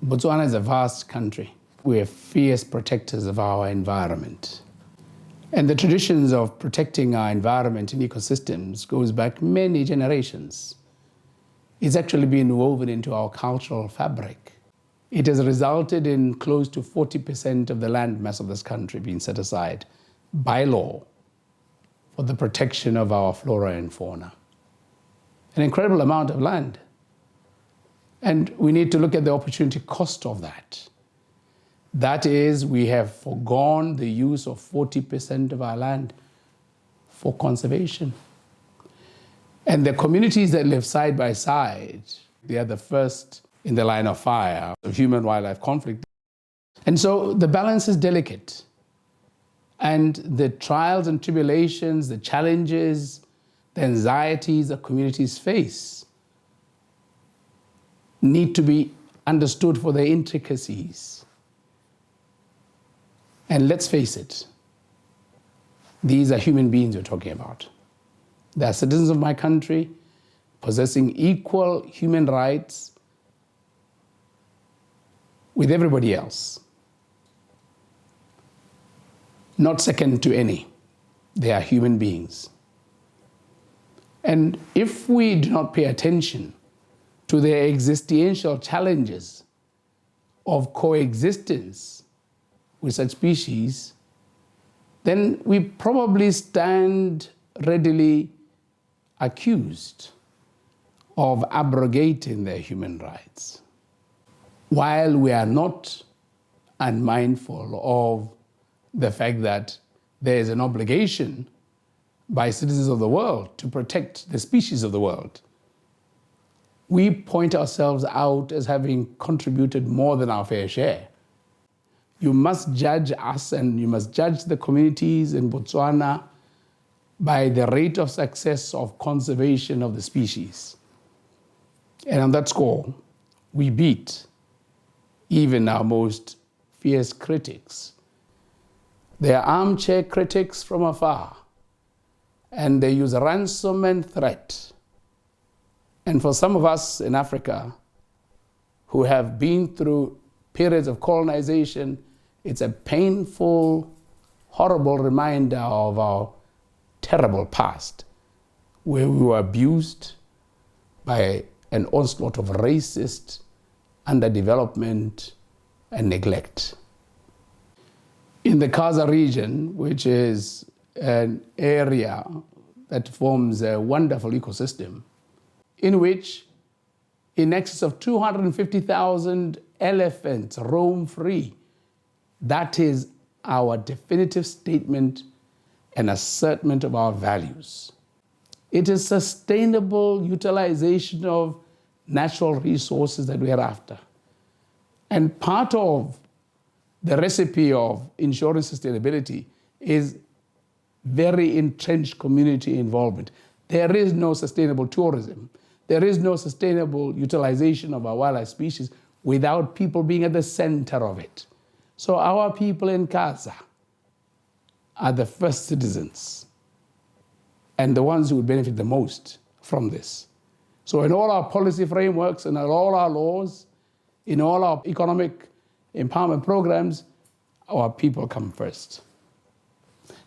Botswana is a vast country. We are fierce protectors of our environment. And the traditions of protecting our environment and ecosystems goes back many generations. It's actually been woven into our cultural fabric. It has resulted in close to 40% of the land mass of this country being set aside by law for the protection of our flora and fauna. An incredible amount of land. And we need to look at the opportunity cost of that. That is, we have foregone the use of 40% of our land for conservation. And the communities that live side by side, they are the first in the line of fire of human-wildlife conflict. And so the balance is delicate. And the trials and tribulations, the challenges, the anxieties that communities face need to be understood for their intricacies. And let's face it, these are human beings we're talking about. They are citizens of my country, possessing equal human rights with everybody else. Not second to any. They are human beings. And if we do not pay attention to the existential challenges of coexistence with such species, then we probably stand readily accused of abrogating their human rights, while we are not unmindful of the fact that there is an obligation by citizens of the world to protect the species of the world. We point ourselves out as having contributed more than our fair share. You must judge us and you must judge the communities in Botswana by the rate of success of conservation of the species. And on that score, we beat even our most fierce critics. They are armchair critics from afar, and they use ransom and threat. And for some of us in Africa who have been through periods of colonization, it's a painful, horrible reminder of our terrible past, where we were abused by an onslaught of racist underdevelopment and neglect. In the Gaza region, which is an area that forms a wonderful ecosystem, in which in excess of 250,000 elephants roam free, that is our definitive statement and assertment of our values. It is sustainable utilization of natural resources that we are after. And part of the recipe of ensuring sustainability is very entrenched community involvement. There is no sustainable tourism. There is no sustainable utilization of our wildlife species without people being at the center of it. So our people in Gaza are the first citizens and the ones who would benefit the most from this. So in all our policy frameworks and in all our laws, in all our economic empowerment programs, our people come first.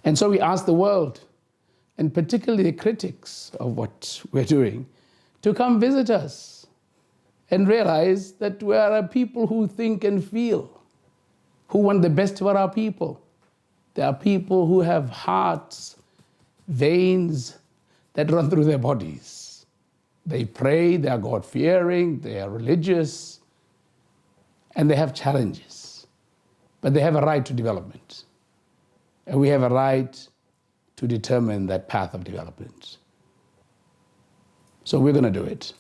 And so we ask the world, and particularly the critics of what we're doing, to come visit us and realize that we are a people who think and feel, who want the best for our people. There are people who have hearts, veins that run through their bodies. They pray, they are God-fearing, they are religious, and they have challenges. But they have a right to development. And we have a right to determine that path of development. So we're going to do it.